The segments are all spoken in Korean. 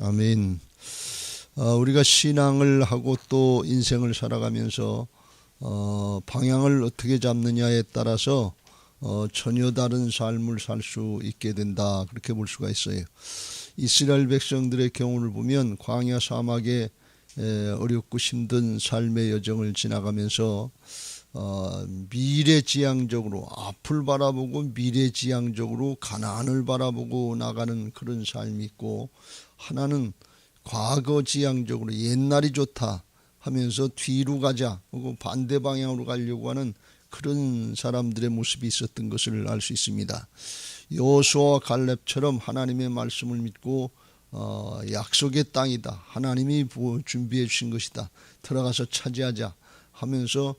아멘. 우리가 신앙을 하고 또 인생을 살아가면서 방향을 어떻게 잡느냐에 따라서 전혀 다른 삶을 살 수 있게 된다, 그렇게 볼 수가 있어요. 이스라엘 백성들의 경우를 보면 광야 사막에 어렵고 힘든 삶의 여정을 지나가면서 미래지향적으로 앞을 바라보고 미래지향적으로 가나안을 바라보고 나가는 그런 삶이 있고, 하나는 과거지향적으로 옛날이 좋다 하면서 뒤로 가자 하고 반대 방향으로 가려고 하는 그런 사람들의 모습이 있었던 것을 알 수 있습니다. 여호수아와 갈렙처럼 하나님의 말씀을 믿고 약속의 땅이다, 하나님이 준비해 주신 것이다, 들어가서 차지하자 하면서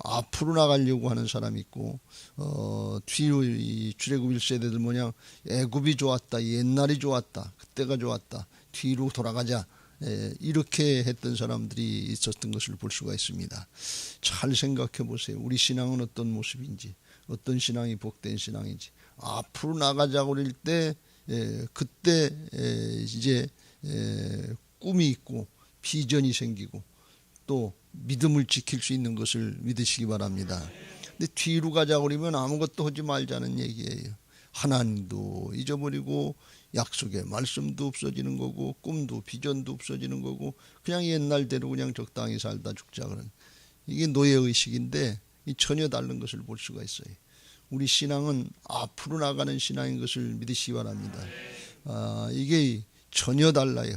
앞으로 나가려고 하는 사람이 있고, 뒤로 이 출애굽 1세대들 모양 애굽이 좋았다, 옛날이 좋았다, 그때가 좋았다, 뒤로 돌아가자, 이렇게 했던 사람들이 있었던 것을 볼 수가 있습니다. 잘 생각해 보세요. 우리 신앙은 어떤 모습인지, 어떤 신앙이 복된 신앙인지. 앞으로 나가자고 그럴 때 그때 이제 꿈이 있고 비전이 생기고 또 믿음을 지킬 수 있는 것을 믿으시기 바랍니다. 근데 뒤로 가자고 그러면 아무것도 하지 말자는 얘기예요. 하나님도 잊어버리고 약속의 말씀도 없어지는 거고 꿈도 비전도 없어지는 거고 그냥 옛날대로 그냥 적당히 살다 죽자 그런, 이게 노예의식인데 전혀 다른 것을 볼 수가 있어요. 우리 신앙은 앞으로 나가는 신앙인 것을 믿으시기 바랍니다. 이게 전혀 달라요.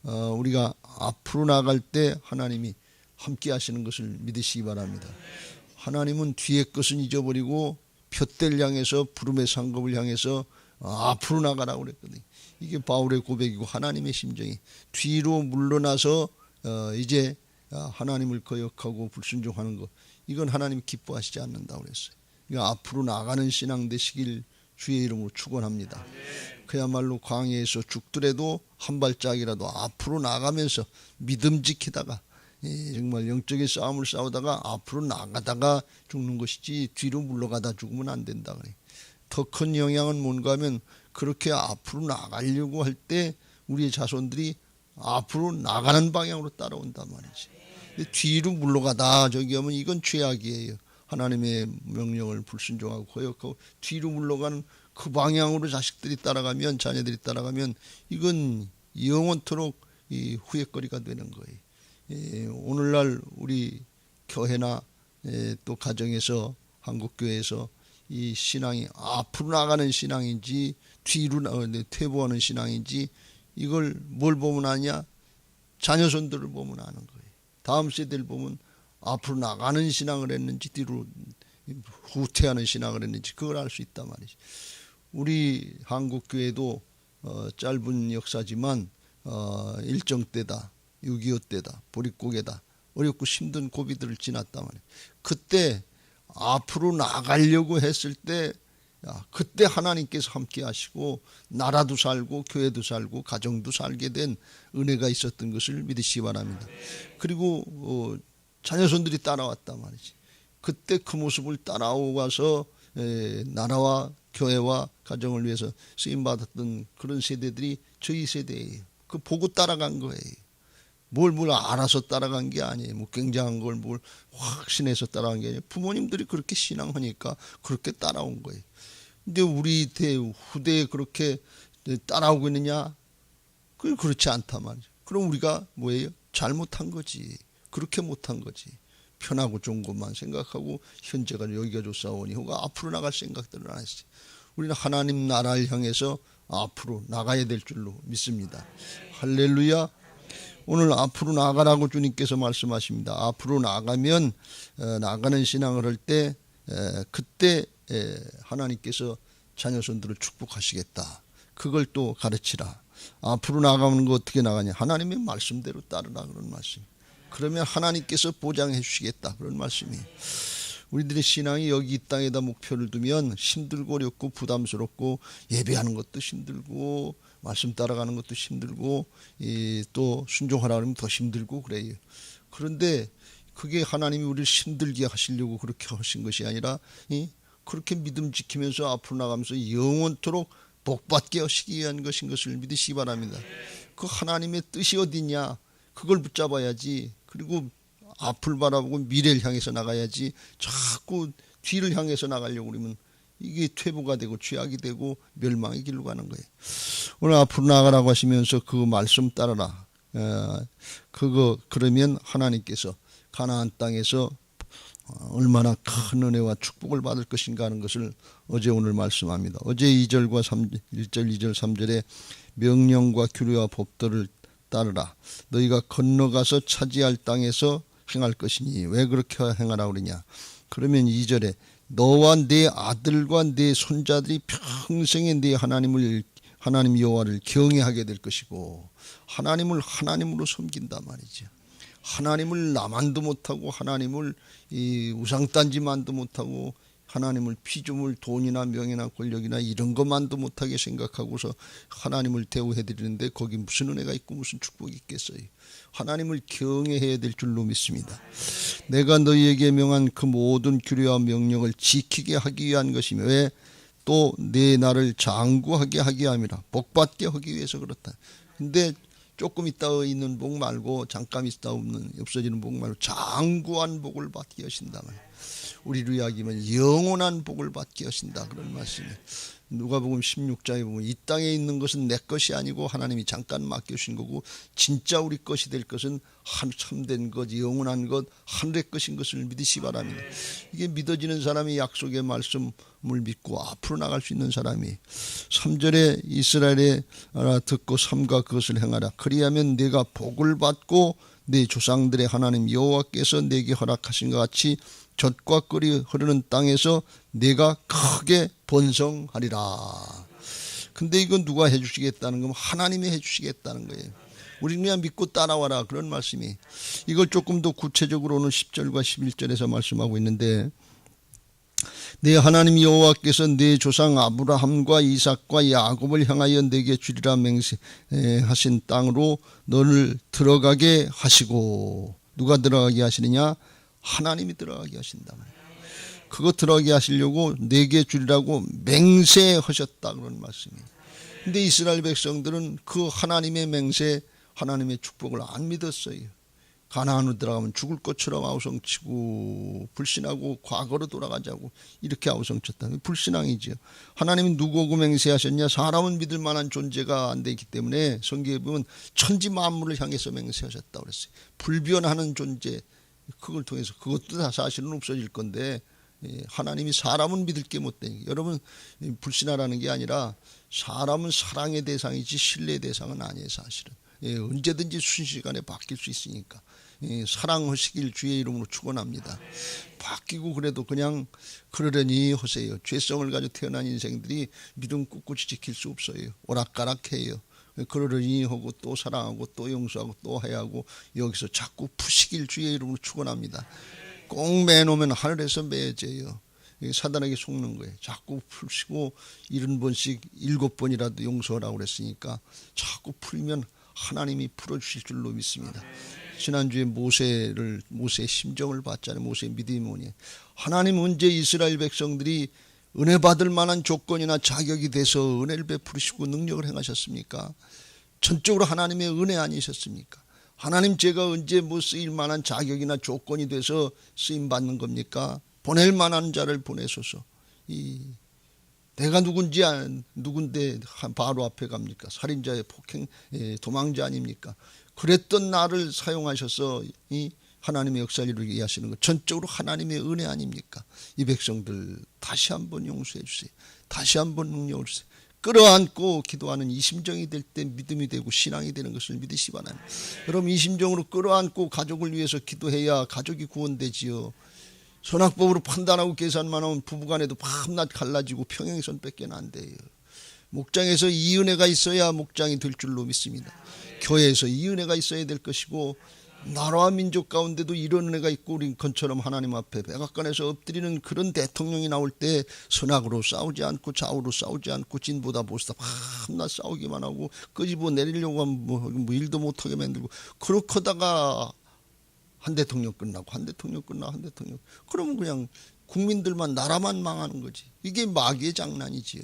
우리가 앞으로 나갈 때 하나님이 함께 하시는 것을 믿으시기 바랍니다. 하나님은 뒤의 것은 잊어버리고 푯대를 향해서 부름의 상급을 향해서 앞으로 나가라고 그랬거든요. 이게 바울의 고백이고 하나님의 심정이 뒤로 물러나서 이제 하나님을 거역하고 불순종하는 것, 이건 하나님 기뻐하시지 않는다고 그랬어요. 그러니까 앞으로 나가는 신앙 되시길 주의 이름으로 축원합니다. 그야말로 광야에서 죽더라도 한 발짝이라도 앞으로 나가면서 믿음 지키다가 정말 영적인 싸움을 싸우다가 앞으로 나가다가 죽는 것이지 뒤로 물러가다 죽으면 안 된다 그래. 더 큰 영향은 뭔가 하면 그렇게 앞으로 나가려고 할 때 우리의 자손들이 앞으로 나가는 방향으로 따라온단 말이지. 근데 뒤로 물러가다 저기 하면 이건 죄악이에요. 하나님의 명령을 불순종하고 거역하고 뒤로 물러가는 그 방향으로 자식들이 따라가면, 자녀들이 따라가면 이건 영원토록 이 후회거리가 되는 거예요. 오늘날 우리 교회나 또 가정에서 한국교회에서 이 신앙이 앞으로 나가는 신앙인지 뒤로 퇴보하는 신앙인지 이걸 뭘 보면 아냐? 자녀손들을 보면 아는 거예요. 다음 세대를 보면 앞으로 나가는 신앙을 했는지 뒤로 후퇴하는 신앙을 했는지 그걸 알 수 있단 말이죠. 우리 한국교회도 짧은 역사지만 일정 때다, 6.25 때다, 보릿고개다, 어렵고 힘든 고비들을 지났단 말이에요. 그때 앞으로 나가려고 했을 때 그때 하나님께서 함께 하시고 나라도 살고 교회도 살고 가정도 살게 된 은혜가 있었던 것을 믿으시기 바랍니다. 그리고 자녀손들이 따라왔단 말이지. 그때 그 모습을 따라오가서 나라와 교회와 가정을 위해서 쓰임받았던 그런 세대들이 저희 세대예요. 그 보고 따라간 거예요. 뭘 알아서 따라간 게 아니에요. 뭐 굉장한 걸 뭘 확신해서 따라간 게 아니에요. 부모님들이 그렇게 신앙하니까 그렇게 따라온 거예요. 근데 우리 후대에 그렇게 따라오고 있느냐? 그렇지 않단 말이죠. 그럼 우리가 뭐예요? 잘못한 거지. 그렇게 못한 거지. 편하고 좋은 것만 생각하고 현재가 여기가 좋사오니 하고 앞으로 나갈 생각들을 안 했어요. 우리는 하나님 나라를 향해서 앞으로 나가야 될 줄로 믿습니다. 할렐루야. 오늘 앞으로 나가라고 주님께서 말씀하십니다. 앞으로 나가면 나가는 신앙을 할 때 그때 하나님께서 자녀손들을 축복하시겠다. 그걸 또 가르치라. 앞으로 나가는 거 어떻게 나가냐? 하나님의 말씀대로 따르라, 그런 말씀. 그러면 하나님께서 보장해 주시겠다, 그런 말씀이에요. 우리들의 신앙이 여기 이 땅에다 목표를 두면 힘들고 어렵고 부담스럽고 예배하는 것도 힘들고 말씀 따라가는 것도 힘들고 또 순종하라 그러면 더 힘들고 그래요. 그런데 그게 하나님이 우리를 힘들게 하시려고 그렇게 하신 것이 아니라 그렇게 믿음 지키면서 앞으로 나가면서 영원토록 복받게 하시기 위한 것인 것을 믿으시기 바랍니다. 그 하나님의 뜻이 어디냐, 그걸 붙잡아야지. 그리고 앞을 바라보고 미래를 향해서 나가야지. 자꾸 뒤를 향해서 나가려고 그러면 이게 퇴보가 되고 죄악이 되고 멸망의 길로 가는 거예요. 오늘 앞으로 나가라고 하시면서 그 말씀 따라라. 그러면 하나님께서 가나안 땅에서 얼마나 큰 은혜와 축복을 받을 것인가 하는 것을 어제 오늘 말씀합니다. 어제 2절과 1절 2절 3절에 명령과 규례와 법도를 따르라. 너희가 건너가서 차지할 땅에서 행할 것이니 왜 그렇게 행하라 그러냐. 그러면 2절에 너와 네 아들과 네 손자들이 평생에 네 하나님 여호와를 경외하게 될 것이고, 하나님을 하나님으로 섬긴단 말이죠. 하나님을 나만도 못하고 하나님을 우상단지만도 못하고 하나님을 피조물, 돈이나 명예나 권력이나 이런 것만도 못하게 생각하고서 하나님을 대우해드리는데 거기 무슨 은혜가 있고 무슨 축복이 있겠어요. 하나님을 경외해야 될 줄로 믿습니다. 내가 너희에게 명한 그 모든 규례와 명령을 지키게 하기 위한 것이며, 왜? 또 내 나를 장구하게 하게 함이라. 복받게 하기 위해서 그렇다. 근데 조금 있다 있는 복 말고, 잠깐 있다 없어지는 복 말고 장구한 복을 받게 하신다. 우리로 이야기하면 영원한 복을 받게 하신다, 그런 말씀이에요. 누가복음 16장에 보면 이 땅에 있는 것은 내 것이 아니고 하나님이 잠깐 맡겨주신 거고, 진짜 우리 것이 될 것은 참된 것, 영원한 것, 하늘의 것인 것을 믿으시기 바랍니다. 이게 믿어지는 사람이 약속의 말씀을 믿고 앞으로 나갈 수 있는 사람이, 3절에 이스라엘에 듣고 삼가 그것을 행하라. 그리하면 내가 복을 받고 내 조상들의 하나님 여호와께서 내게 허락하신 것 같이 젖과 꿀이 흐르는 땅에서 내가 크게 번성하리라. 근데 이건 누가 해주시겠다는 거면 하나님이 해주시겠다는 거예요. 우리 그냥 믿고 따라와라, 그런 말씀이. 이걸 조금 더 구체적으로 오늘 10절과 11절에서 말씀하고 있는데, 내 하나님 여호와께서 내 조상 아브라함과 이삭과 야곱을 향하여 내게 주리라 맹세하신 땅으로 너를 들어가게 하시고, 누가 들어가게 하시느냐? 하나님이 들어가게 하신다. 그거 들어가게 하시려고 내게 주리라고 맹세하셨다, 그런 말씀이에요. 근데 이스라엘 백성들은 그 하나님의 맹세, 하나님의 축복을 안 믿었어요. 가나안으로 들어가면 죽을 것처럼 아우성치고 불신하고 과거로 돌아가자고 이렇게 아우성쳤다. 불신앙이죠. 하나님은 누구하고 맹세하셨냐? 사람은 믿을 만한 존재가 안 되기 때문에 성경에 보면 천지 만물을 향해서 맹세하셨다고 그랬어요. 불변하는 존재, 그걸 통해서, 그것도 다 사실은 없어질 건데, 하나님이 사람은 믿을 게 못 되니까. 여러분, 불신하라는 게 아니라 사람은 사랑의 대상이지 신뢰의 대상은 아니에요, 사실은. 언제든지 순식간에 바뀔 수 있으니까 사랑하시길 주의 이름으로 축원합니다. 바뀌고 그래도 그냥 그러려니 하세요. 죄성을 가지고 태어난 인생들이 믿음 꿋꿋이 지킬 수 없어요. 오락가락해요. 그러려니 하고 또 사랑하고 또 용서하고 또 해하고 여기서 자꾸 푸시길 주의 이름으로 축원합니다. 꼭 매놓으면 하늘에서 매져요. 사단에게 속는 거예요. 자꾸 풀시고 70번씩 7번이라도 용서하라고 그랬으니까 자꾸 풀면 하나님이 풀어주실 줄로 믿습니다. 지난주에 모세의 심정을 봤잖아요. 모세의 믿음이 뭐니. 하나님 언제 이스라엘 백성들이 은혜 받을 만한 조건이나 자격이 돼서 은혜를 베푸시고 능력을 행하셨습니까? 전적으로 하나님의 은혜 아니셨습니까? 하나님 제가 언제 쓰일 만한 자격이나 조건이 돼서 쓰임 받는 겁니까? 보낼 만한 자를 보내소서. 내가 누군데 바로 앞에 갑니까? 살인자의 도망자 아닙니까? 그랬던 나를 사용하셔서 이 하나님의 역사를 이루게 하시는 것, 전적으로 하나님의 은혜 아닙니까? 이 백성들 다시 한번 용서해 주세요. 다시 한번 능력을 주세요. 끌어안고 기도하는 이 심정이 될 때 믿음이 되고 신앙이 되는 것을 믿으시기 바랍니다. 여러분, 이 심정으로 끌어안고 가족을 위해서 기도해야 가족이 구원되지요. 선악법으로 판단하고 계산만 하면 부부간에도 밤낮 갈라지고 평행선 뺏겨는 안 돼요. 목장에서 이 은혜가 있어야 목장이 될 줄로 믿습니다. 교회에서 이 은혜가 있어야 될 것이고, 나라와 민족 가운데도 이런 은혜가 있고, 링컨처럼 하나님 앞에 백악관에서 엎드리는 그런 대통령이 나올 때 선악으로 싸우지 않고 좌우로 싸우지 않고 진보다 보수다 밤낮 싸우기만 하고 끄집어 내리려고 하면 뭐 일도 못하게 만들고, 그렇게 하다가 한 대통령 끝나고 그러면 그냥 국민들만 나라만 망하는 거지. 이게 마귀의 장난이지요.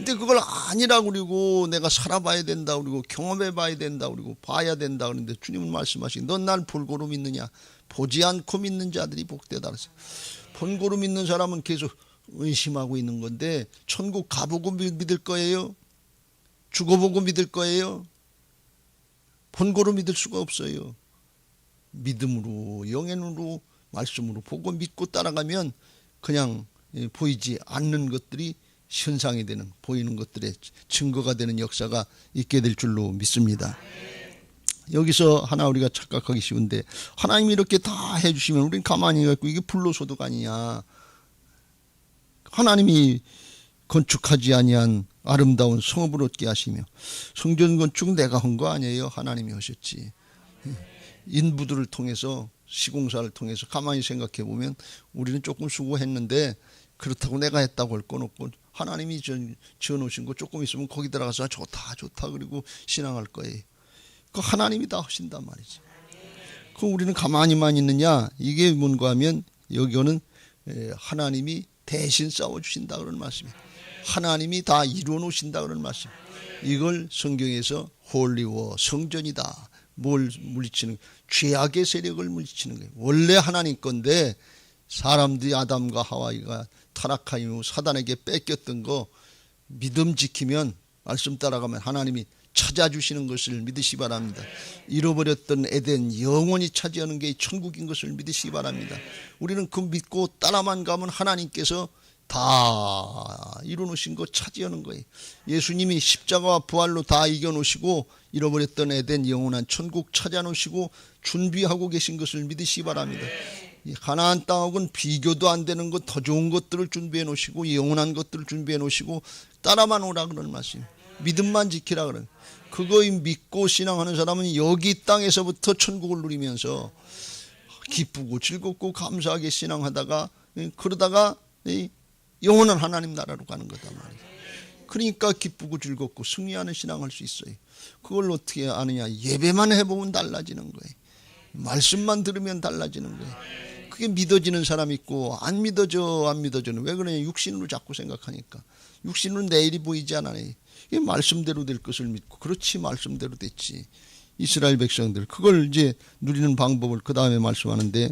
근데 그걸 아니라고 그러고 내가 살아봐야 된다 그러고 경험해봐야 된다 그러고 봐야 된다 그러는데 주님은 말씀하시기 넌 날 볼고로 믿느냐? 보지 않고 믿는 자들이 복되다 그랬어요. 본고로 믿는 사람은 계속 의심하고 있는 건데 천국 가보고 믿을 거예요? 죽어보고 믿을 거예요? 본고로 믿을 수가 없어요. 믿음으로 영행으로 말씀으로 보고 믿고 따라가면 그냥 보이지 않는 것들이 현상이 되는 보이는 것들의 증거가 되는 역사가 있게 될 줄로 믿습니다. 여기서 하나 우리가 착각하기 쉬운데 하나님이 이렇게 다 해주시면 우리는 가만히 있고 이게 불로소득 아니냐. 하나님이 건축하지 아니한 아름다운 성읍을 얻게 하시며 성전 건축 내가 한 거 아니에요. 하나님이 하셨지. 인부들을 통해서 시공사를 통해서 가만히 생각해 보면 우리는 조금 수고했는데 그렇다고 내가 했다고 할 건 없고 하나님이 지어놓으신 거 조금 있으면 거기 들어가서 좋다 그리고 신앙할 거예요. 그 하나님이 다 하신단 말이죠. 그 우리는 가만히만 있느냐? 이게 뭔가 하면 여기는 하나님이 대신 싸워주신다 그런 말씀이에요. 하나님이 다 이루어 놓으신다 그런 말씀. 이걸 성경에서 홀리워 성전이다. 뭘 물리치는? 죄악의 세력을 물리치는 거예요. 원래 하나님 건데 사람들이 아담과 하와이가 타락한 이후 사단에게 뺏겼던 거 믿음 지키면 말씀 따라가면 하나님이 찾아주시는 것을 믿으시기 바랍니다. 잃어버렸던 에덴 영원히 차지하는 게 천국인 것을 믿으시기 바랍니다. 우리는 그 믿고 따라만 가면 하나님께서 다 이루어놓으신 거 차지하는 거예요. 예수님이 십자가와 부활로 다 이겨놓으시고 잃어버렸던 에덴 영원한 천국 찾아놓으시고 준비하고 계신 것을 믿으시기 바랍니다. 가나안 땅하고는 비교도 안 되는 것 더 좋은 것들을 준비해 놓으시고 영원한 것들을 준비해 놓으시고 따라만 오라 그런 말씀. 믿음만 지키라 그런. 그거 믿고 신앙하는 사람은 여기 땅에서부터 천국을 누리면서 기쁘고 즐겁고 감사하게 신앙하다가 그러다가 영원한 하나님 나라로 가는 거다 말이에요. 그러니까 기쁘고 즐겁고 승리하는 신앙할 수 있어요. 그걸 어떻게 아느냐? 예배만 해보면 달라지는 거예요. 말씀만 들으면 달라지는 거예요. 그게 믿어지는 사람 있고 안 믿어져는 왜 그러냐? 육신으로 자꾸 생각하니까. 육신으로 내일이 보이지 않아요. 이게 말씀대로 될 것을 믿고 그렇지 말씀대로 됐지. 이스라엘 백성들 그걸 이제 누리는 방법을 그 다음에 말씀하는데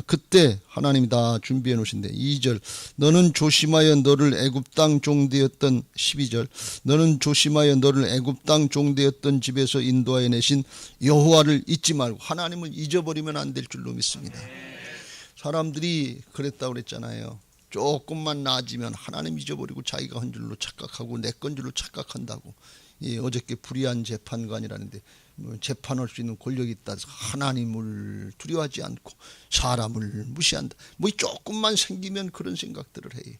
그때 하나님이 다 준비해 놓으신데 2절 너는 조심하여 너를 애굽 땅 종되었던 12절 너는 조심하여 너를 애굽 땅 종되었던 집에서 인도하여 내신 여호와를 잊지 말고 하나님을 잊어버리면 안 될 줄로 믿습니다. 사람들이 그랬다고 그랬잖아요. 조금만 나아지면 하나님 잊어버리고 자기가 한 줄로 착각하고 내 건 줄로 착각한다고. 어저께 불의한 재판관이라는데 재판할 수 있는 권력이 있다 해서 하나님을 두려워하지 않고 사람을 무시한다. 뭐 조금만 생기면 그런 생각들을 해요.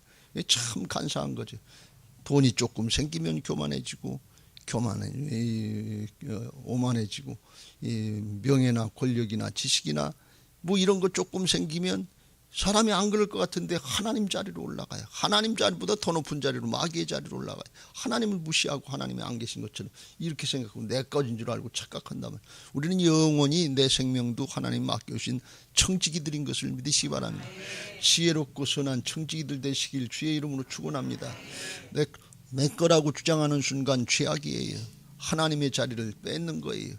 참 간사한 거죠. 돈이 조금 생기면 교만해지고 오만해지고 명예나 권력이나 지식이나 뭐 이런 거 조금 생기면 사람이 안 그럴 것 같은데 하나님 자리로 올라가요. 하나님 자리보다 더 높은 자리로 마귀의 자리로 올라가요. 하나님을 무시하고 하나님이 안 계신 것처럼 이렇게 생각하고 내 것인 줄 알고 착각한다면 우리는 영원히 내 생명도 하나님 맡겨주신 청지기들인 것을 믿으시기 바랍니다. 지혜롭고 선한 청지기들 되시길 주의 이름으로 축원합니다. 내 거라고 주장하는 순간 죄악이에요. 하나님의 자리를 뺏는 거예요.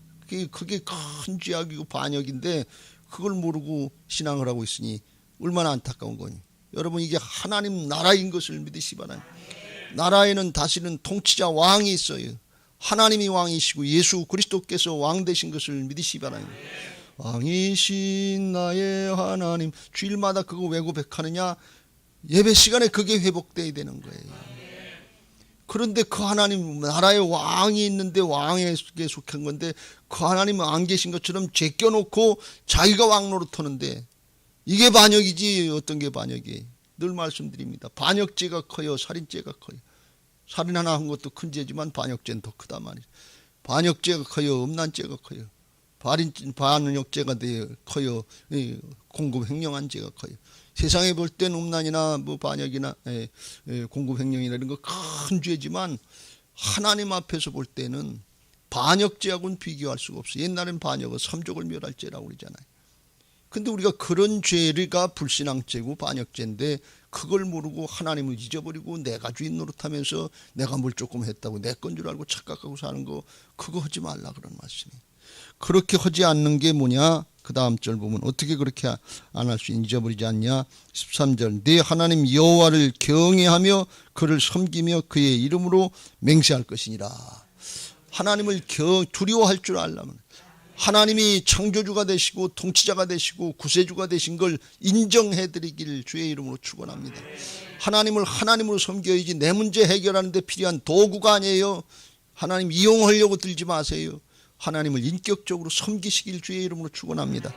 그게 큰 죄악이고 반역인데 그걸 모르고 신앙을 하고 있으니 얼마나 안타까운 거니. 여러분 이게 하나님 나라인 것을 믿으시기 바랍니다. 나라에는 다스리는 통치자 왕이 있어요. 하나님이 왕이시고 예수 그리스도께서 왕 되신 것을 믿으시기 바랍니다. 왕이신 나의 하나님. 주일마다 그거 왜 고백하느냐? 예배 시간에 그게 회복돼야 되는 거예요. 그런데 그 하나님 나라에 왕이 있는데 왕에게 속한 건데 그 하나님은 안 계신 것처럼 제껴놓고 자기가 왕 노릇하는데 이게 반역이지 어떤 게 반역이에요. 늘 말씀드립니다. 반역죄가 커요. 살인죄가 커요. 살인 하나 한 것도 큰 죄지만 반역죄는 더 크다 말이에요. 반역죄가 커요. 음란죄가 커요. 반역죄가 커요. 공급횡령한 죄가 커요. 세상에 볼 땐 음란이나 뭐 반역이나 공급횡령이나 이런 거 큰 죄지만 하나님 앞에서 볼 때는 반역죄하고는 비교할 수가 없어요. 옛날엔 반역은 삼족을 멸할 죄라고 그러잖아요. 근데 우리가 그런 죄가 불신앙죄고 반역죄인데 그걸 모르고 하나님을 잊어버리고 내가 주인 노릇하면서 내가 뭘 조금 했다고 내 건 줄 알고 착각하고 사는 거, 그거 하지 말라 그런 말씀이. 그렇게 하지 않는 게 뭐냐? 그 다음 절 보면 어떻게 그렇게 안 할 수 잊어버리지 않냐? 13절 네 하나님 여호와를 경외하며 그를 섬기며 그의 이름으로 맹세할 것이니라. 하나님을 두려워할 줄 알려면 하나님이 창조주가 되시고 통치자가 되시고 구세주가 되신 걸 인정해드리길 주의 이름으로 축원합니다. 하나님을 하나님으로 섬겨야지 내 문제 해결하는 데 필요한 도구가 아니에요. 하나님 이용하려고 들지 마세요. 하나님을 인격적으로 섬기시길 주의 이름으로 축원합니다.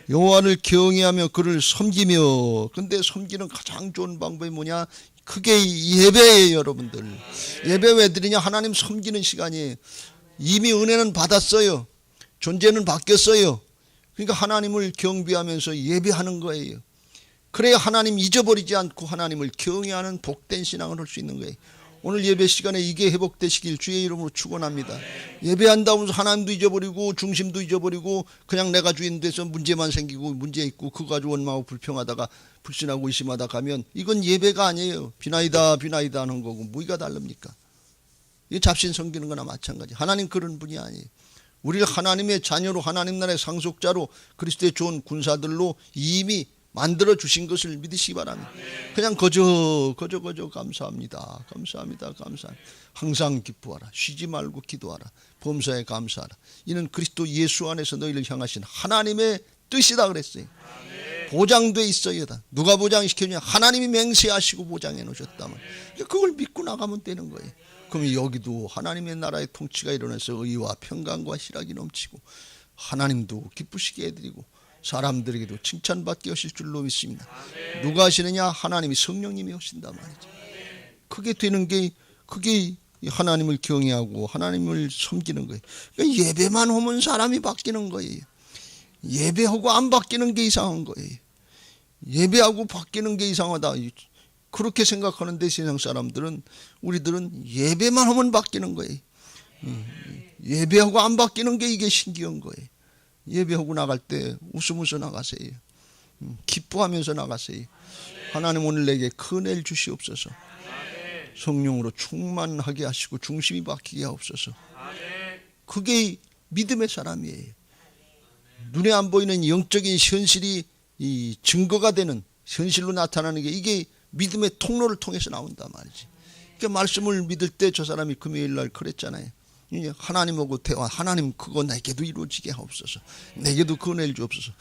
여호와를 경외하며 그를 섬기며. 근데 섬기는 가장 좋은 방법이 뭐냐? 그게 예배예요. 여러분들 예배 왜 드리냐? 하나님 섬기는 시간이에요. 이미 은혜는 받았어요. 존재는 바뀌었어요. 그러니까 하나님을 경배하면서 예배하는 거예요. 그래야 하나님 잊어버리지 않고 하나님을 경외하는 복된 신앙을 할 수 있는 거예요. 오늘 예배 시간에 이게 회복되시길 주의 이름으로 축원합니다. 예배한다고 해서 하나님도 잊어버리고 중심도 잊어버리고 그냥 내가 주인 돼서 문제만 생기고 문제 있고 그거 가지고 원망하고 불평하다가 불신하고 의심하다 가면 이건 예배가 아니에요. 비나이다 비나이다 하는 거고 뭐가 다릅니까? 이게 잡신 섬기는 거나 마찬가지. 하나님 그런 분이 아니에요. 우리를 하나님의 자녀로 하나님 나라의 상속자로 그리스도의 좋은 군사들로 이미 만들어 주신 것을 믿으시기 바랍니다. 그냥 거저 감사합니다. 감사합니다. 항상 기뻐하라. 쉬지 말고 기도하라. 범사에 감사하라. 이는 그리스도 예수 안에서 너희를 향하신 하나님의 뜻이다 그랬어요. 보장돼 있어야 다. 누가 보장시켰냐? 하나님이 맹세하시고 보장해 놓으셨다면 그걸 믿고 나가면 되는 거예요. 그럼 여기도 하나님의 나라의 통치가 일어나서 의와 평강과 희락이 넘치고 하나님도 기쁘시게 해드리고 사람들에게도 칭찬받게 하실 줄로 믿습니다. 누가 하시느냐? 하나님이 성령님이 하신단 말이죠. 그게 되는 게 그게 하나님을 경외하고 하나님을 섬기는 거예요. 그러니까 예배만 하면 사람이 바뀌는 거예요. 예배하고 안 바뀌는 게 이상한 거예요. 예배하고 바뀌는 게 이상하다. 그렇게 생각하는데 세상 사람들은 우리들은 예배만 하면 바뀌는 거예요. 예배하고 안 바뀌는 게 이게 신기한 거예요. 예배하고 나갈 때 웃으면서 나가세요. 기뻐하면서 나가세요. 하나님 오늘 내게 큰 애를 주시옵소서. 성령으로 충만하게 하시고 중심이 바뀌게 하옵소서. 그게 믿음의 사람이에요. 눈에 안 보이는 영적인 현실이 이 증거가 되는 현실로 나타나는 게 이게 믿음의 통로를 통해서 나온단 말이지. 그러니까 말씀을 믿을 때 저 사람이 금요일 날 그랬잖아요. 하나님하고 대화, 하나님 그거 내게도 이루어지게 하옵소서. 내게도 그 은혜를 주옵소서.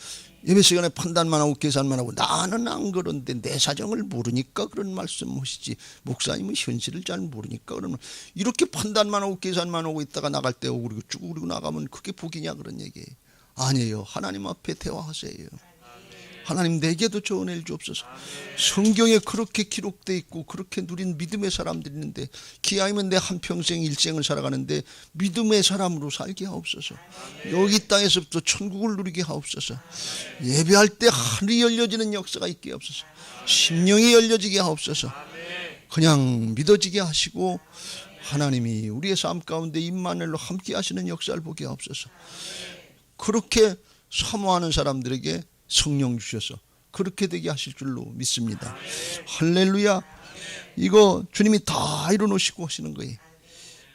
예배 시간에 판단만 하고 계산만 하고 나는 안 그런데 내 사정을 모르니까 그런 말씀하시지. 목사님은 현실을 잘 모르니까 그러면 이렇게 판단만 하고 계산만 하고 있다가 나갈 때 오그리고 쭉 오그리고 나가면 그게 복이냐 그런 얘기예요. 아니에요. 하나님 앞에 대화하세요. 하나님 내게도 저 은혜를 주옵소서. 성경에 그렇게 기록되어 있고 그렇게 누린 믿음의 사람들이 있는데 기아이면 내 한평생 일생을 살아가는데 믿음의 사람으로 살게 하옵소서. 여기 땅에서부터 천국을 누리게 하옵소서. 예배할 때 하늘이 열려지는 역사가 있게 하옵소서. 심령이 열려지게 하옵소서. 그냥 믿어지게 하시고 하나님이 우리의 삶 가운데 임마누엘로 함께 하시는 역사를 보게 하옵소서. 그렇게 사모하는 사람들에게 성령 주셔서 그렇게 되게 하실 줄로 믿습니다. 할렐루야. 이거 주님이 다 이루어놓으시고 하시는 거예요.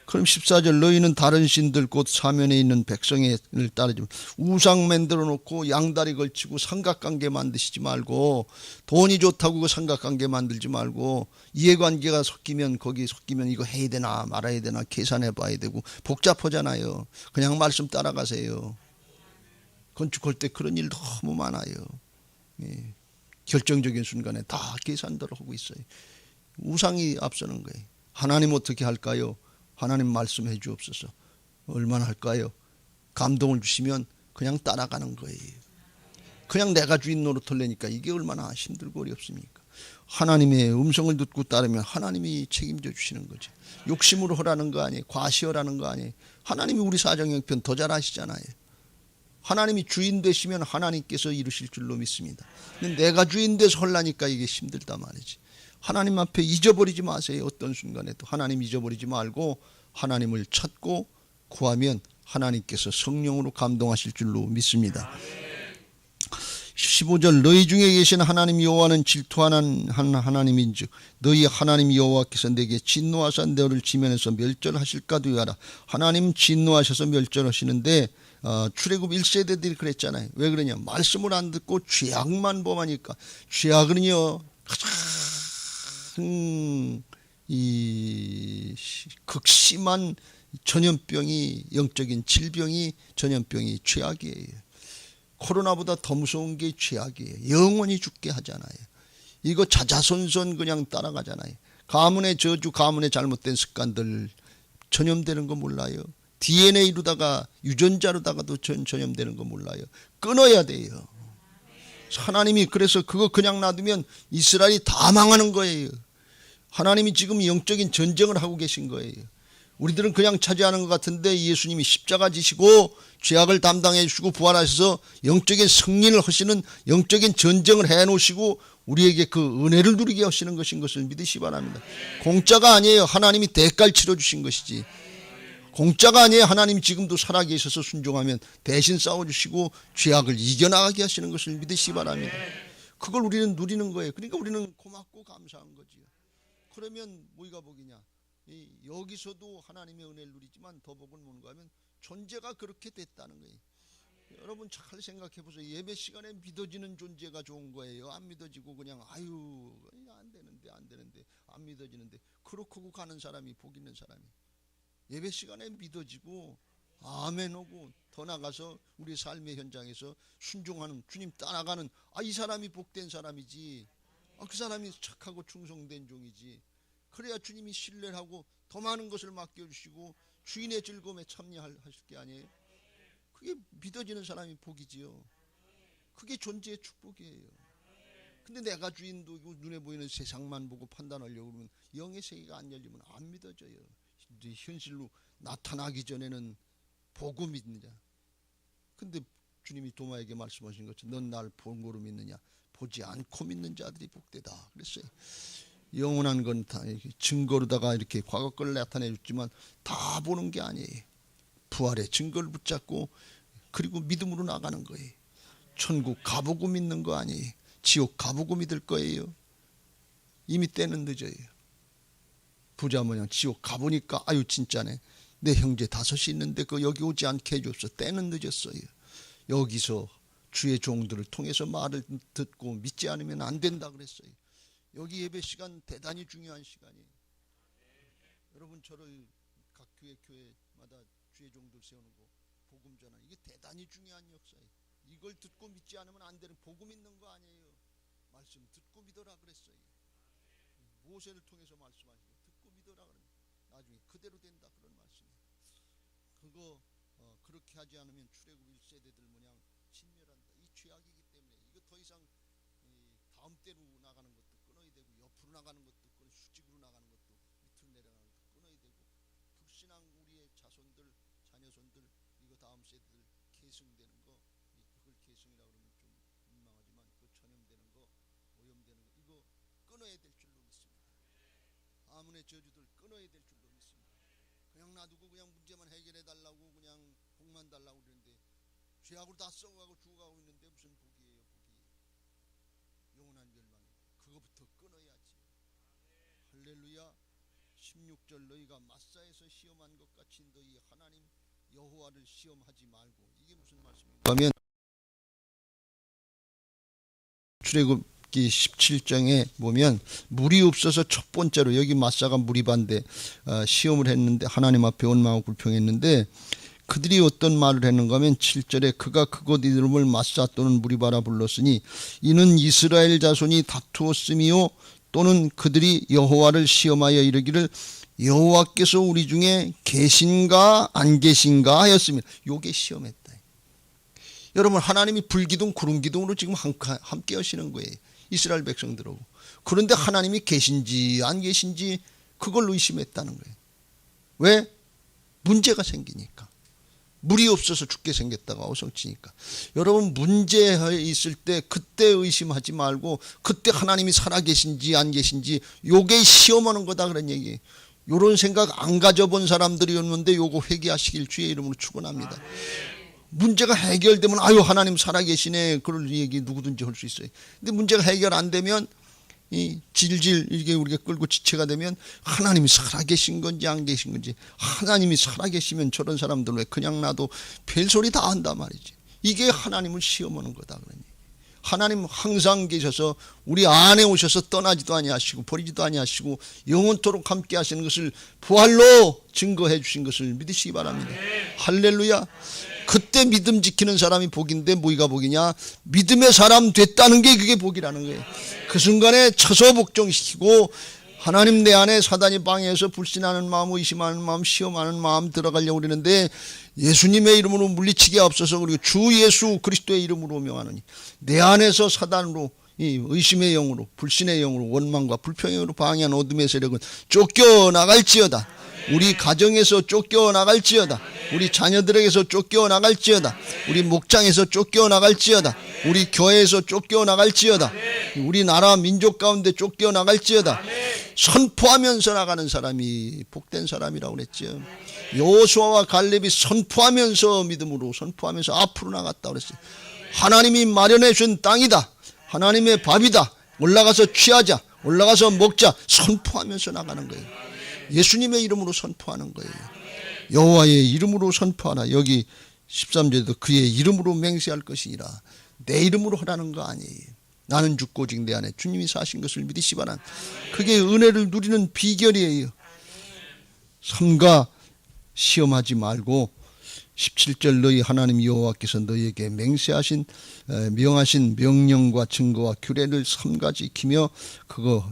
그럼 14절 너희는 다른 신들 곧 사면에 있는 백성을 따르지 우상 만들어 놓고 양다리 걸치고 삼각관계 만드시지 말고 돈이 좋다고 그 삼각관계 만들지 말고 이해관계가 섞이면 거기 섞이면 이거 해야 되나 말아야 되나 계산해 봐야 되고 복잡하잖아요. 그냥 말씀 따라가세요. 건축할 때 그런 일 너무 많아요. 예. 결정적인 순간에 다 계산대로 하고 있어요. 우상이 앞서는 거예요. 하나님 어떻게 할까요? 하나님 말씀해 주옵소서. 얼마나 할까요? 감동을 주시면 그냥 따라가는 거예요. 그냥 내가 주인 노릇하려니까 이게 얼마나 힘들고 어렵습니까? 하나님의 음성을 듣고 따르면 하나님이 책임져 주시는 거죠. 욕심으로 하라는 거 아니에요. 과시하라는 거 아니에요. 하나님이 우리 사정형편 더 잘 아시잖아요. 하나님이 주인 되시면 하나님께서 이루실 줄로 믿습니다. 근데 내가 주인 돼서 하려니까 이게 힘들단 말이지. 하나님 앞에 잊어버리지 마세요. 어떤 순간에도 하나님 잊어버리지 말고 하나님을 찾고 구하면 하나님께서 성령으로 감동하실 줄로 믿습니다. 15절 너희 중에 계신 하나님 여호와는 질투하는 하나님인즉 너희 하나님 여호와께서 내게 진노하사 너를 지면에서 멸절하실까 두려워하라. 하나님 진노하셔서 멸절하시는데 출애굽 1세대들이 그랬잖아요. 왜 그러냐? 말씀을 안 듣고 죄악만 범하니까. 죄악은요 가장 이 극심한 전염병이, 영적인 질병이, 전염병이 죄악이에요. 코로나보다 더 무서운 게 죄악이에요. 영원히 죽게 하잖아요. 이거 자자손손 그냥 따라가잖아요. 가문의 저주, 가문의 잘못된 습관들 전염되는 거 몰라요? DNA로다가 유전자로다가도 전염되는 거 몰라요? 끊어야 돼요. 하나님이 그래서 그거 그냥 놔두면 이스라엘이 다 망하는 거예요. 하나님이 지금 영적인 전쟁을 하고 계신 거예요. 우리들은 그냥 차지하는 것 같은데 예수님이 십자가 지시고 죄악을 담당해 주시고 부활하셔서 영적인 승리를 하시는 영적인 전쟁을 해놓으시고 우리에게 그 은혜를 누리게 하시는 것인 것을 믿으시 바랍니다. 공짜가 아니에요. 하나님이 대가를 치러주신 것이지. 공짜가 아니에요. 하나님이 지금도 살아계셔서 순종하면 대신 싸워주시고 죄악을 이겨나가게 하시는 것을 믿으시 바랍니다. 그걸 우리는 누리는 거예요. 그러니까 우리는 고맙고 감사한 거지요. 그러면 뭐가 복이냐? 여기서도 하나님의 은혜를 누리지만 더 복은 뭔가 하면 존재가 그렇게 됐다는 거예요. 여러분 잘 생각해 보세요. 예배 시간에 믿어지는 존재가 좋은 거예요. 안 믿어지고 그냥 아유 안 되는데 안 믿어지는데 그렇고 가는 사람이 복 있는 사람이. 예배 시간에 믿어지고 아멘 오고 더 나가서 우리 삶의 현장에서 순종하는 주님 따라가는 이 사람이 복된 사람이지. 그 사람이 착하고 충성된 종이지. 그래야 주님이 신뢰를 하고 더 많은 것을 맡겨주시고 주인의 즐거움에 참여하실 게 아니에요. 그게 믿어지는 사람이 복이지요. 그게 존재의 축복이에요. 근데 내가 주인도 눈에 보이는 세상만 보고 판단하려고 그러면 영의 세계가 안 열리면 안 믿어져요. 현실로 나타나기 전에는 보고 믿느냐. 근데 주님이 도마에게 말씀하신 것처럼 넌 날 본고로 믿느냐. 보지 않고 믿는 자들이 복되다 그랬어요. 영원한 건 다 증거로다가 이렇게 과거 걸 나타내 줬지만 다 보는 게 아니에요. 부활의 증거를 붙잡고 그리고 믿음으로 나가는 거예요. 천국 가보고 믿는 거 아니에요. 지옥 가보고 믿을 거예요. 이미 때는 늦어요. 부자 모양 지옥 가보니까 아유 진짜네. 내 형제 5이 있는데 그 여기 오지 않게 해줬어. 때는 늦었어요. 여기서 주의 종들을 통해서 말을 듣고 믿지 않으면 안 된다 그랬어요. 여기 예배 시간 대단히 중요한 시간이에요. 여러분 저를 각 교회마다 주의 종들 세우고 복음 전하는 이게 대단히 중요한 역사예요. 이걸 듣고 믿지 않으면 안 되는 복음 있는 거 아니에요. 말씀 듣고 믿어라 그랬어요. 모세를 통해서 말씀하시고 듣고 믿어라 그러면 나중에 그대로 된다 그런 말씀이에요. 그거 그렇게 하지 않으면 출애굽 1세대들 모양 진멸한다. 이 죄악이기 때문에 이거 더 이상 다음 때로 나가는 것도 끊어야 되고 옆으로 나가는 것도 끊어 수직으로 나가는 것도 밑으로 내려가는 것도 끊어야 되고 불신앙 우리의 자손들 자녀손들 이거 다음 세대들 계승되는 거 그걸 계승이라고 그러면 좀 민망하지만 그 전염되는 거 오염되는 거 이거 끊어야 될 줄로 믿습니다. 가문의 저주들 끊어야 될 줄로 믿습니다. 그냥 놔두고 그냥 문제만 해결해 달라고 그냥 복만 달라고 그러는데 죄악으로 다 썩어가고 죽어가고 있는데 무슨 복이에요. 영원한 멸망 그거부터 끊어야지. 할렐루야. 16절 너희가 마사에서 시험한 것 같이 너희 하나님 여호와를 시험하지 말고 이게 무슨 말씀인가 하면 출애굽기 17장에 보면 물이 없어서 첫 번째로 여기 마사가 물이 반대 시험을 했는데 하나님 앞에 원망하고 불평했는데 그들이 어떤 말을 했는가 하면 7절에 그가 그곳 이름을 마사 또는 무리바라 불렀으니 이는 이스라엘 자손이 다투었음이요 또는 그들이 여호와를 시험하여 이르기를 여호와께서 우리 중에 계신가 안 계신가 하였습니다. 요게 시험했다. 여러분 하나님이 불기둥 구름기둥으로 지금 함께 하시는 거예요. 이스라엘 백성들하고. 그런데 하나님이 계신지 안 계신지 그걸 의심했다는 거예요. 왜? 문제가 생기니까. 물이 없어서 죽게 생겼다가 어성치니까. 여러분 문제에 있을 때 그때 의심하지 말고 그때 하나님이 살아계신지 안 계신지 요게 시험하는 거다 그런 얘기예요. 요런 생각 안 가져본 사람들이 없는데 요거 회개하시길 주의 이름으로 축원합니다. 문제가 해결되면 아유 하나님 살아계시네 그럴 얘기 누구든지 할 수 있어요. 근데 문제가 해결 안 되면 이 질질 이게 우리가 끌고 지체가 되면 하나님이 살아계신 건지 안 계신 건지, 하나님이 살아계시면 저런 사람들 왜 그냥 놔도 별소리 다 한단 말이지. 이게 하나님을 시험하는 거다. 그러니 하나님 항상 계셔서 우리 안에 오셔서 떠나지도 아니하시고 버리지도 아니하시고 영원토록 함께 하시는 것을 부활로 증거해 주신 것을 믿으시기 바랍니다. 할렐루야. 그때 믿음 지키는 사람이 복인데 뭐가 복이냐? 믿음의 사람 됐다는 게 그게 복이라는 거예요. 그 순간에 처소 복종시키고 하나님 내 안에 사단이 방해해서 불신하는 마음, 의심하는 마음, 시험하는 마음 들어가려고 그러는데 예수님의 이름으로 물리치게 없어서 그리고 주 예수 그리스도의 이름으로 명하노니 내 안에서 사단으로 이 의심의 영으로 불신의 영으로 원망과 불평의 영으로 방해한 어둠의 세력은 쫓겨나갈지어다. 우리 가정에서 쫓겨나갈지어다. 우리 자녀들에게서 쫓겨나갈지어다. 우리 목장에서 쫓겨나갈지어다. 우리 교회에서 쫓겨나갈지어다. 우리 나라 민족 가운데 쫓겨나갈지어다. 선포하면서 나가는 사람이 복된 사람이라고 그랬죠. 여호수아와 갈렙이 선포하면서 믿음으로 선포하면서 앞으로 나갔다고 그랬어요. 하나님이 마련해 준 땅이다. 하나님의 밥이다. 올라가서 취하자. 올라가서 먹자. 선포하면서 나가는 거예요. 예수님의 이름으로 선포하는 거예요. 여호와의 이름으로 선포하라. 여기 13절에도 그의 이름으로 맹세할 것이니라. 내 이름으로 하라는 거 아니에요. 나는 죽고 오직 내 안에 주님이 사신 것을 믿으시 바란. 그게 은혜를 누리는 비결이에요. 삼가 시험하지 말고 17절 너희 하나님 여호와께서 너희에게 맹세하신 명하신 명령과 증거와 규례를 삼가 지키며 그거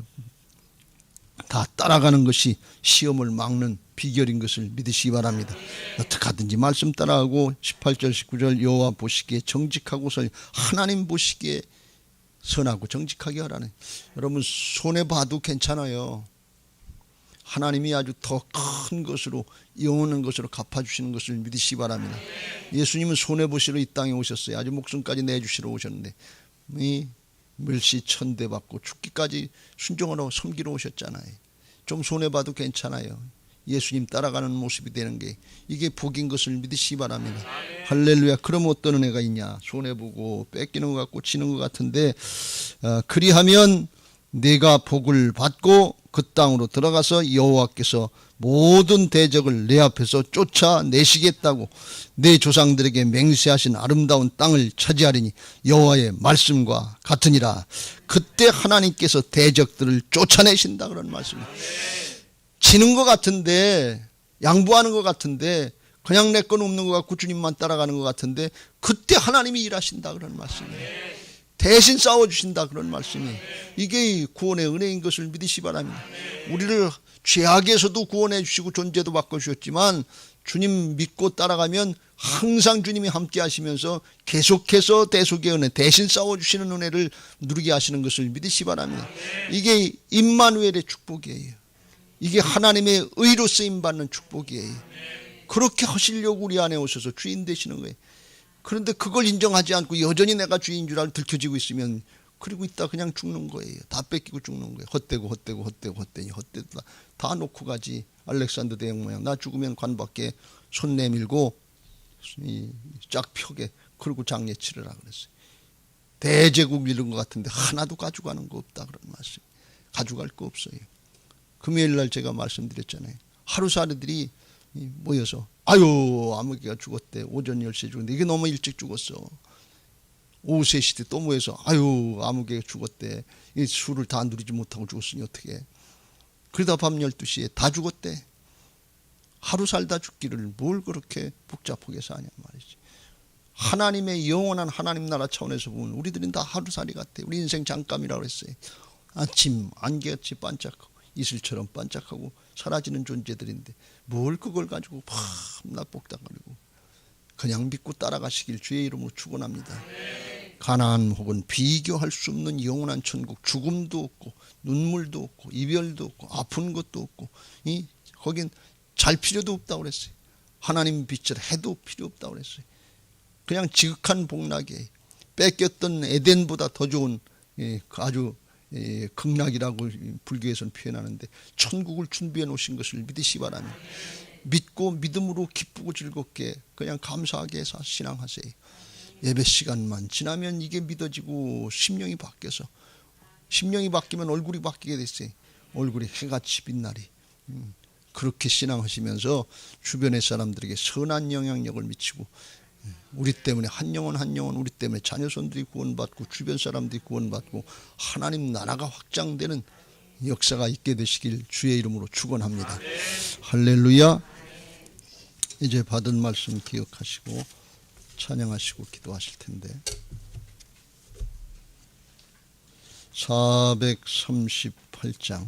다 따라가는 것이 시험을 막는 비결인 것을 믿으시기 바랍니다. 어떻게 하든지 말씀 따라하고 18절 19절 여호와 보시기에 정직하고 하나님 보시기에 선하고 정직하게 하라네. 여러분 손해봐도 괜찮아요. 하나님이 아주 더 큰 것으로 영원한 것으로 갚아주시는 것을 믿으시기 바랍니다. 예수님은 손해보시러 이 땅에 오셨어요. 아주 목숨까지 내주시러 오셨는데 이 멸시 천대받고 죽기까지 순종하러 섬기러 오셨잖아요. 좀 손해봐도 괜찮아요. 예수님 따라가는 모습이 되는 게 이게 복인 것을 믿으시기 바랍니다. 할렐루야. 그럼 어떤 은혜가 있냐? 손해보고 뺏기는 것 같고 지는 것 같은데 그리하면 내가 복을 받고 그 땅으로 들어가서 여호와께서 모든 대적을 내 앞에서 쫓아내시겠다고 내 조상들에게 맹세하신 아름다운 땅을 차지하리니 여호와의 말씀과 같으니라. 그때 하나님께서 대적들을 쫓아내신다 그런 말씀이에요. 지는 것 같은데 양보하는 것 같은데 그냥 내 건 없는 것 같고 주님만 따라가는 것 같은데 그때 하나님이 일하신다 그런 말씀이에요. 대신 싸워주신다 그런 말씀이에요. 이게 구원의 은혜인 것을 믿으시 바랍니다. 우리를 죄악에서도 구원해 주시고 존재도 바꿔주셨지만 주님 믿고 따라가면 항상 주님이 함께 하시면서 계속해서 대속의 은혜 대신 싸워주시는 은혜를 누리게 하시는 것을 믿으시 바랍니다. 이게 임마누엘의 축복이에요. 이게 하나님의 의로 쓰임받는 축복이에요. 그렇게 하시려고 우리 안에 오셔서 주인 되시는 거예요. 그런데 그걸 인정하지 않고 여전히 내가 주인인 줄 알고 들켜지고 있으면 그리고 있다 그냥 죽는 거예요. 다 뺏기고 죽는 거예요. 헛되고 다 놓고 가지. 알렉산더 대왕 모양 나 죽으면 관 밖에 손 내밀고 짝 펴게 그리고 장례 치르라 그랬어요. 대제국 이런 것 같은데 하나도 가져가는 거 없다 그런 말씀. 가져갈 거 없어요. 금요일 날 제가 말씀드렸잖아요. 하루살이들이 모여서 아유 아무개가 죽었대. 오전 10시에 죽었는데 이게 너무 일찍 죽었어. 오후 3시 때 또 모여서 아유 아무개가 죽었대. 이 술을 다 누리지 못하고 죽었으니 어떻게 해. 그러다 밤 12시에 다 죽었대. 하루 살다 죽기를 뭘 그렇게 복잡하게 사냐 말이지. 하나님의 영원한 하나님 나라 차원에서 보면 우리들은 다 하루살이 같아. 우리 인생 잠깐이라고 했어요. 아침 안개같이 반짝하고 이슬처럼 반짝하고 사라지는 존재들인데 뭘 그걸 가지고 밤낮 복닥거리고 그냥 믿고 따라가시길 주의 이름으로 축원합니다. 가나안 혹은 비교할 수 없는 영원한 천국, 죽음도 없고 눈물도 없고 이별도 없고 아픈 것도 없고 거긴 잘 필요도 없다고 그랬어요. 하나님 빛을 해도 필요 없다고 그랬어요. 그냥 지극한 복락이에요. 뺏겼던 에덴보다 더 좋은 아주 극락이라고 불교에서는 표현하는데 천국을 준비해 놓으신 것을 믿으시 바랍니다. 믿고 믿음으로 기쁘고 즐겁게 그냥 감사하게 해서 신앙하세요. 예배 시간만 지나면 이게 믿어지고 심령이 바뀌어서, 심령이 바뀌면 얼굴이 바뀌게 됐어요. 얼굴이 해같이 빛나리. 그렇게 신앙하시면서 주변의 사람들에게 선한 영향력을 미치고, 우리 때문에 한 영혼 한 영혼, 우리 때문에 자녀손들이 구원받고 주변 사람들이 구원받고 하나님 나라가 확장되는 역사가 있게 되시길 주의 이름으로 축원합니다. 할렐루야. 이제 받은 말씀 기억하시고 찬양하시고 기도하실 텐데, 438장